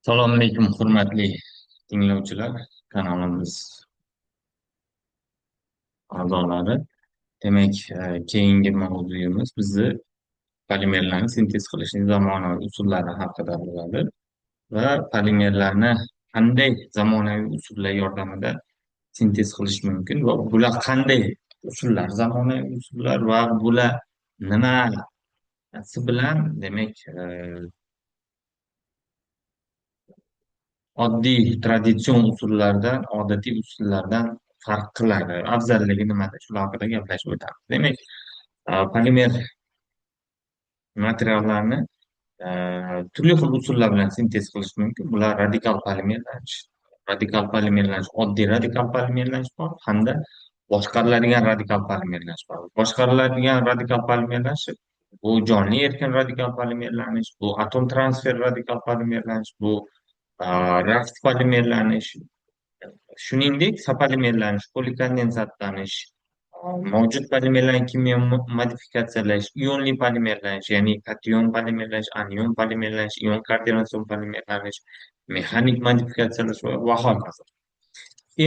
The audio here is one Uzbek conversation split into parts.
Assalomu alaykum, hurmatli tinglovchilar, kanalimiz a'zolari. Demak, keyingi mavzuyimiz bizni polimerlarni sintez qilishning zamonaviy usullari haqida bo'ladi va polimerlarni qanday zamonaviy usullar yordamida sintez qilish mumkin va bular qanday usullar, zamonaviy usullar va bular nimasi bilan, demak, oddiy traditsion usullardan, odatiy usullardan farq qiladi. Afzalligi nimada? Shular haqida gaplashib o'tamiz. Demak, polimer materiallarni turli xil usullar bilan sintez qilish mumkin. Bular radikal polimerlanish, oddiy radikal polimerlanish bor hamda boshqariladigan radikal polimerlanish bor. Boshqariladigan radikal polimerlanish bu jonli erkin radikal polimerlanish, bu atom transfer radikal polimerlanish, bu rakt polimerlanish, shuningdek, sopolimerlanish, polikondensatlanish, mavjud polimerlarni kimyo modifikatsiyalash, ionli polimerlanish, ya'ni kation polimerlanish, anion polimerlanish, ion koordinatsion polimerlanish, mexanik modifikatsiyalash va hokazo.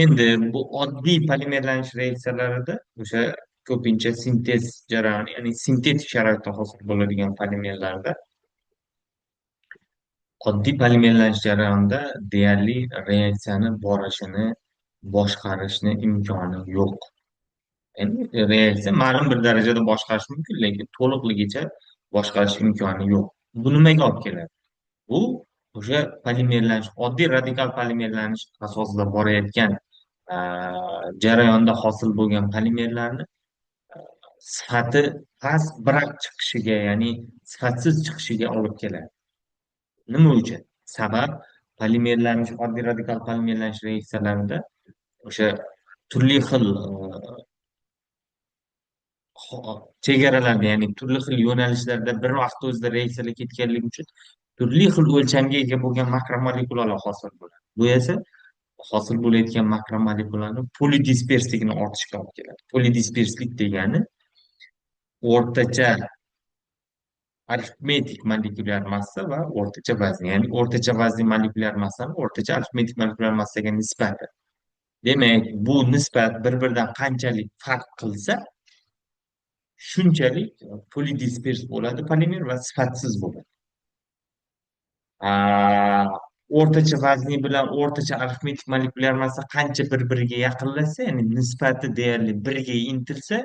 Endi bu oddiy polimerlanish reaksiyalarida o'sha ko'pincha sintez jarayoni, ya'ni sintetik sharoitda hosil bo'ladigan polimerlarda oddiy polimerlanish jarayonida deyarli reaksiyani borishini boshqarishni imkoni yo'q. Endi reaksiya ma'lum bir darajada boshqarish mumkin, lekin to'liqligicha boshqarish imkoni yo'q. Bu nimaga olib keladi? Bu o'sha polimerlanish, oddiy radikal polimerlanish asosida borayotgan a, jarayonda hosil bo'lgan polimerlarni sifati past birak chiqishiga, ya'ni sifatsiz chiqishiga olib keladi. Nima uchun? Sabab polimerlanish, oddiy radikal polimerlanish reaksiyalarida o'sha turli xil chegaralarda, ya'ni turli xil yo'nalishlarda bir vaqt o'zida reaksiyalar ketganligi uchun turli xil o'lchamga ega bo'lgan makromolekulalar hosil bo'ladi. Bu esa hosil bo'layotgan makromolekulalarni polidispersligini ortishiga olib keladi. Polidisperslik degani o'rtacha arifmetik molekulyar massa va o'rtacha vazn, ya'ni o'rtacha vaznli molekulyar massani o'rtacha arifmetik molekulyar massaga nisbati. Demak, bu nisbat bir-biridan qanchalik farq qilsa, shunchalik polidispers bo'ladi polimer va sifatsiz bo'ladi. Aa, o'rtacha vazni bilan o'rtacha arifmetik molekulyar massa qancha bir-biriga yaqinlashsa, ya'ni nisbati deyarli birga intilsa,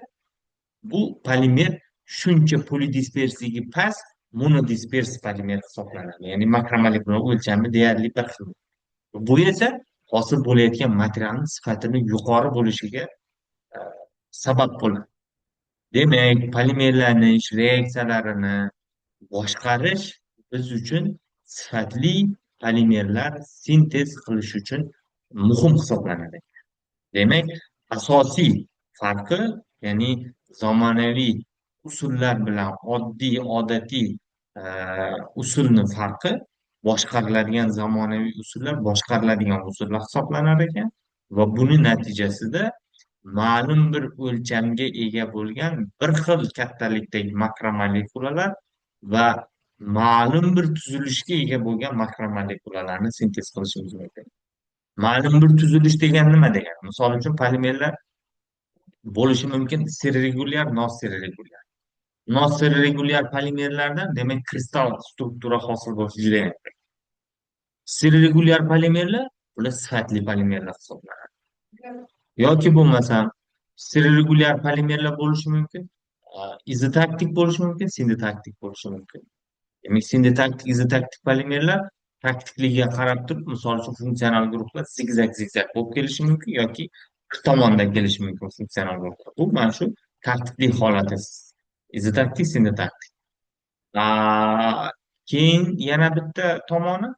bu polimer shuncha polidispersligi past monodispers polimer hisoblanadi. Ya'ni makromolekular o'lchami deyarli bir xil. Bu esa hosil bo'layotgan materialning sifatini yuqori bo'lishiga e, sabab bo'ladi. Demak, polimerlanish reaksiyalarini boshqarish biz uchun sifatli polimerlar sintez qilish uchun muhim hisoblanadi. Demak, asosiy farqi, ya'ni zamonaviy usullar bilan odatiy e, usulni farqi, boshqariladigan zamonaviy usullar boshqariladigan usullar hisoblanar ekan va buni natijasida ma'lum bir o'lchamga ega bo'lgan bir xil kattalikdagi makromolekulalar va ma'lum bir tuzilishga ega bo'lgan makromolekulalarni sintez qilishimiz mumkin. Ma'lum bir tuzilish degani nima degani? Misol uchun polimerlar bo'lishi mumkin serregulyar, noserregulyar. Noserregulyar polimerlardan, demak, kristal struktura hosil bo'lishi juda ham. Serregulyar polimerlar bular sifatli polimerlar hisoblanadi. Yoki bo'lmasam serregulyar polimerlar bo'lishi mumkin, izotaktik bo'lishi mumkin, sindetaktik bo'lishi mumkin. Demak, sindetaktik, izotaktik polimerlar taktikligiga qarab turib, misol uchun funksional guruhlar zigzag bo'lib kelishi mumkin yoki bir tomondan kelishi mumkin funksional guruhlar. Bu mana shu taktiklik holati. Izotaktik, sindetaktik. A, keyin yana bitta tomoni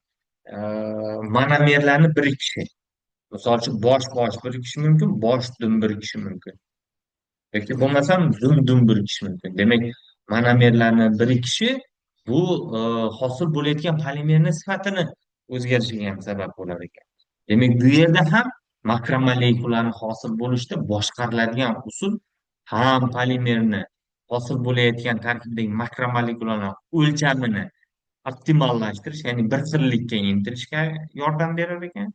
monomerlarni birikishi. Misol uchun bosh birikishi mumkin, bosh dum birikishi mumkin. Yoki bo'lmasam dum birikishi mumkin. Demak, monomerlarni birikishi bu hosil bo'layotgan polimerni sifatini o'zgarishiga ham sabab bo'lar ekan. Demak, bu yerda ham makromolekulalarni hosil bo'lishda boshqariladigan usul ham polimerni hosil bo'layotgan tarkibdagi makromolekulalar o'lchamini optimallashtirish, ya'ni bir xillikka intilishga yordam berar ekan.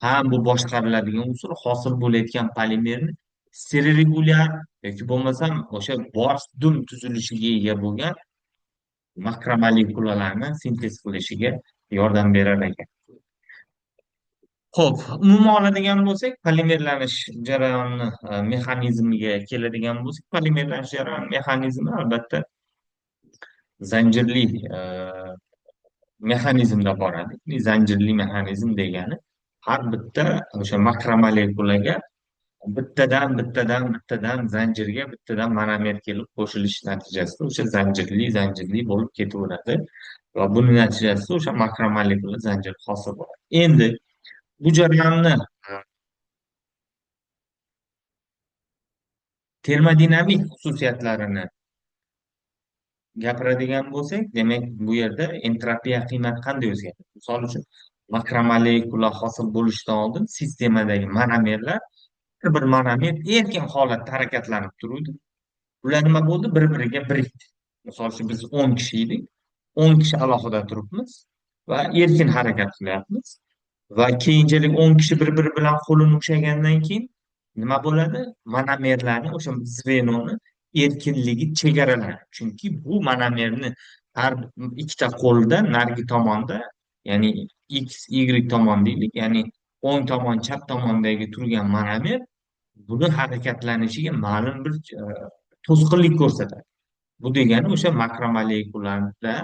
Ham bu boshqariladigan usul hosil bo'layotgan polimerni stereoregulyar yoki bo'lmasam o'sha bors dum tuzilishiga ega bo'lgan makromolekulalarni sintez qilishiga yordam berar ekan. Ho'p, umuman oladigan bo'lsak, polimerlanish jarayoni mexanizmiga keladigan bo'lsak, polimerlanish jarayoni mexanizmi albatta zanjirli mexanizmda boradi. Zanjirli mexanizm degani har bitta o'sha makromolekulaga bittadan zanjirga bittadan monomer kelib qo'shilish natijasida o'sha zanjirli bo'lib ketaveradi va buni natijasida o'sha makromolekula zanjir hosil bo'ladi. Endi bu jarayonni termodinamik xususiyatlarini gapiradigan bo'lsak, demak bu yerda entropiya qiymati qanday o'zgaradi? Misol uchun makromolekula hosil bo'lishidan oldin sistemadagi monomerlar bir monomer erkin holatda harakatlanib turuvdi. Ular nima bo'ldi? Bir-biriga birikdi. Misol uchun biz 10 kishi edik. 10 kishi alohida turibmiz va erkin harakat qilyapmiz. Va keyinchalik 10 kishi bir-biri bilan qo'lini ushlagandan keyin nima bo'ladi? Monomerlarni o'sha zvenoni erkinligi chegaralanadi. Chunki bu monomerni har ikkita qo'lda narigi tomonda, ya'ni x, y tomon deylik, ya'ni o'ng tomon, chap tomondagi turgan monomer buni harakatlanishiga ma'lum bir to'sqinlik ko'rsatadi. Bu degani o'sha makromolekularda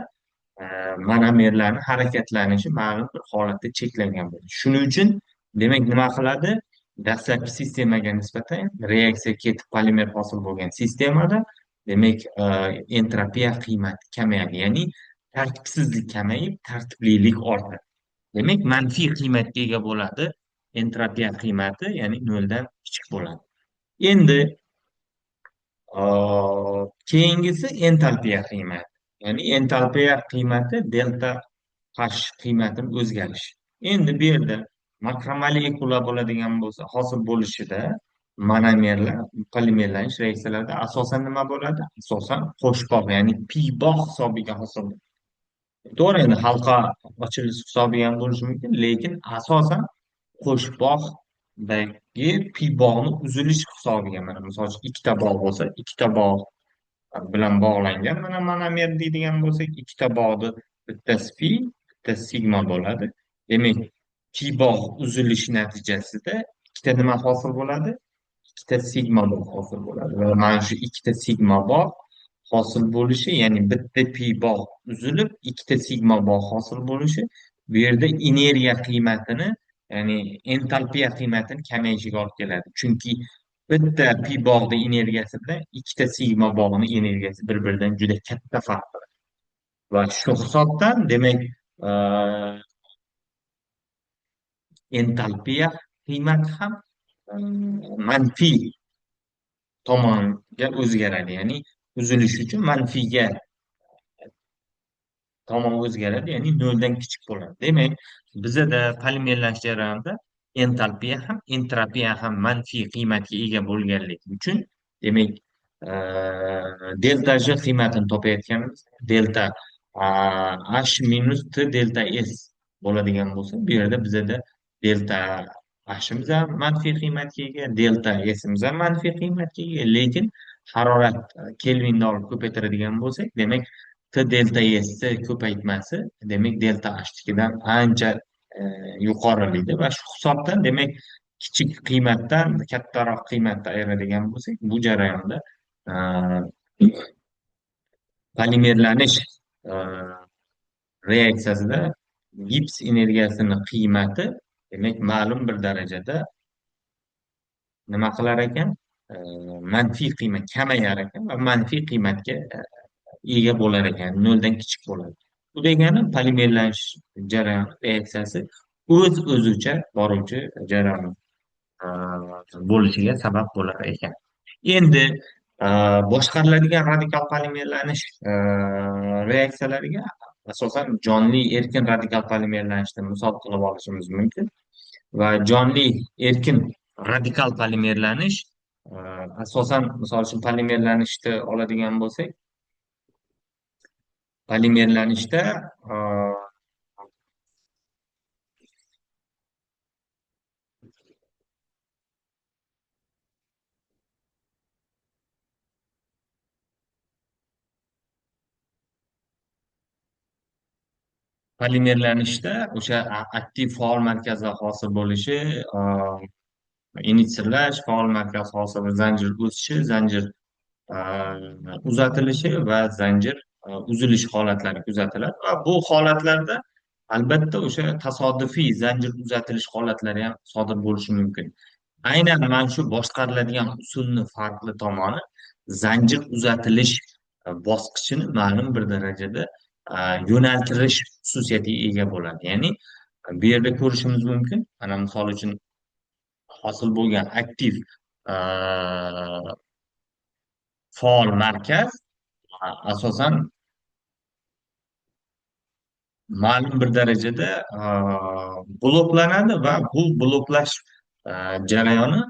e, monomerlarni harakatlanishi ma'lum bir holatda cheklangan bo'ladi. Shuning uchun demak nima qiladi? Dastlabki sistemaga nisbatan reaksiya ketib polimer hosil bo'lgan sistemada demak entropiya qiymati kamayadi. Ya'ni tartibsizlik kamayib, tartiblilik ortadi. Demak, manfiy qiymatga ega bo'ladi. Entropiya qiymati, ya'ni noldan kichik bo'ladi. Endi keyingisi entalpiya qiymati. Ya'ni entalpiya qiymati delta H qiymatini o'zgarishi. Endi bu yerda makromolekula bo'ladigan bo'lsa, hosil bo'lishida monomerlar, polimerlanish reaksiyalarida asosan nima bo'ladi? Asosan qo'shbog', ya'ni pi bog' hisobiga hosil bo'ladi. To'g'ri, endi halqa ochilishi hisobiga ham bo'lishi mumkin, lekin asosan qo'shbog'dagi pi bog'ni uzilish hisobiga, mana misol uchun ikkita bog' bo'lsa, ikkita bog' bilan bog'langan mana monomer deydigan bo'lsak, ikkita bog'ni bittasi pi, bittasi sigma bo'ladi. Demak, pi bog' uzilishi natijasida ikkita nima hosil bo'ladi? Ikkita sigma bog' hosil bo'ladi. Va mana shu ikkita sigma bog' hosil bo'lishi, ya'ni bitta pi bog' uzilib, ikkita sigma bog' hosil bo'lishi bu yerda energiya qiymatini, ya'ni entalpiya qiymatini kamayishiga olib keladi. Chunki bitta pi bog'ni energiyasi bilan ikkita sigma bog'ni energiyasi bir-biridan juda katta farq bor. Va shu hisobdan demak e, entalpiya qiymati ham e, manfiy tomonga o'zgaradi. Ya'ni uzilish uchun manfiyga tomon o'zgaradi, ya'ni noldan kichik bo'ladi. Demak, bizada polimerlanish jarayonida entropiya ham manfiy qiymatga ega bo'lganligi uchun demak delta J qiymatini topayotganimiz delta H minus T delta S bo'ladigan bo'lsa, bu yerda bizada delta H'imiz ham manfiy qiymatga ega, delta S'imiz ham manfiy qiymatga ega, lekin harorat kelvinda olib ko'paytiradigan bo'lsak, demak T delta S ko'paytmasi demak delta H'nikidan ancha yuqorilaydi va shu hisobdan demak kichik qiymatdan kattaroq qiymatda ayiradigan bo'lsak, bu jarayonda e, polimerlanish e, reaksiyasida gips energiyasini qiymati demak ma'lum bir darajada nima qilar ekan? Manfiy qiymat kamayar ekan va manfiy qiymatga ega bo'lar ekan, noldan kichik bo'ladi. Bu degani polimerlanish jarayoni reaksiyasi o'z-o'zicha boruvchi jarayon bo'lishiga sabab bo'lar ekan. Endi boshqariladigan radikal polimerlanish reaksiyalariga asosan jonli erkin radikal polimerlanishni misol qilib olishimiz mumkin. Va jonli erkin radikal polimerlanish asosan misol uchun polimerlanishni oladigan bo'lsak, Polimerlanishda polimerlanishda o'sha aktiv faol markazlar hosil bo'lishi, initsirlash, faol markaz hosil, zanjir o'sishi, zanjir uzatilishi va zanjir uzilish holatlari kuzatiladi va bu holatlarda albatta o'sha tasodifiy zanjir uzatilish holatlari ham sodir bo'lishi mumkin. Aynan mana shu boshqariladigan usulni farqli tomoni, zanjir uzatilish bosqichini ma'lum bir darajada yo'naltirish xususiyatiga ega bo'ladi. Ya'ni bu yerda ko'rishimiz mumkin, mana misol uchun hosil bo'lgan aktiv a, faol markaz asosan ma'lum bir darajada bloklanadi va bu bloklash jarayoni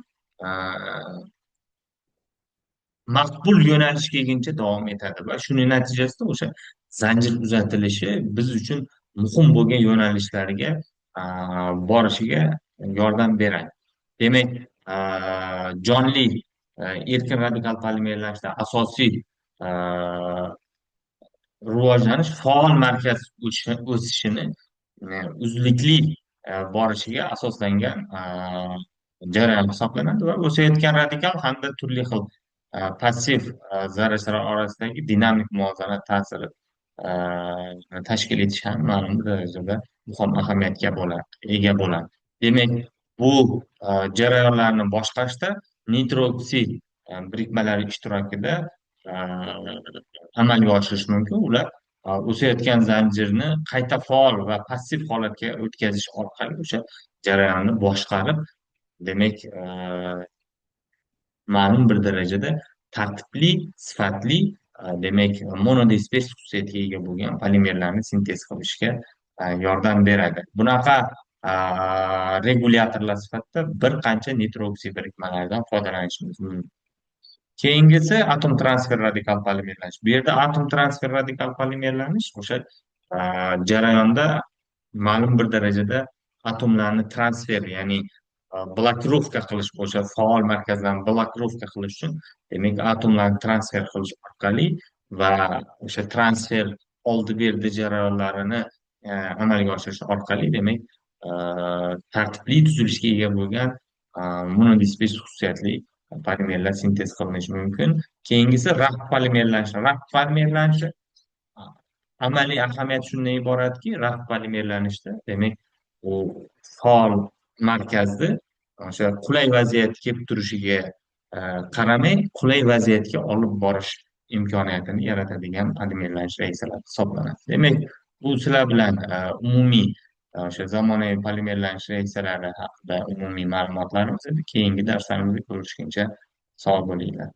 a, maqbul yo'nalishga kelguncha davom etadi va shuning natijasida o'sha zanjir uzatilishi biz uchun muhim bo'lgan yo'nalishlarga a, borishiga yordam beradi. Demak, jonli erkin radikal polimerlashda asosiy a, rivojlanish faol markaz o'sishini uzluksli borishiga asoslangan jarayon hisoblanadi va o'sayotgan radikal hamda turli xil passiv zarrachalar orasidagi dinamik muvozanat ta'siri tashkil etish ham ma'lum bir darajada muhim ahamiyatga ega bo'ladi. Demak, bu jarayonlarni boshqarishda nitrooksid birikmalari ishtirokida e, amalga oshirish mumkin. Ular o'sayotgan zanjirni qayta faol va passiv holatga o'tkazish orqali o'sha jarayonni boshqarib, demak, ma'lum bir darajada tartibli, sifatli, demak, monodisperz xususiyatga ega bo'lgan polimerlarni sintez qilishga yordam beradi. Bunaqa regulyatorlar sifatida bir qancha nitrooksid birikmalaridan foydalanishimiz mumkin. Keyingisi atom transfer radikal polimerlanish. Bu yerda atom transfer radikal polimerlanish o'sha jarayonda ma'lum bir darajada atomlarni transfer, ya'ni blokirovka qilish, o'sha faol markazdan blokirovka qilish uchun, demak, atomlarni transfer qilish orqali va o'sha transfer oldi berdi jarayonlarini amalga oshirish orqali, demak, tartibli tuzilishga ega bo'lgan monodisperz xususiyatli polimerlar sintez qilinishi mumkin. Keyingisi raxt polimerlanish. Raxt polimerlanishi amaliy ahamiyati shundan iboratki, raxt polimerlanishda, demak, u faol markazni o'sha qulay vaziyatga kelib turishiga qaramay, qulay vaziyatga olib borish imkoniyatini yaratadigan polimerlanish reaksiyalari hisoblanadi. Demak, bu sizlar bilan umumiy o'sha zamonaviy polimerlanish reaksiyalari haqida umumiy ma'lumotlarimiz edi. Keyingi darslarimizda ko'rishguncha sog' bo'linglar.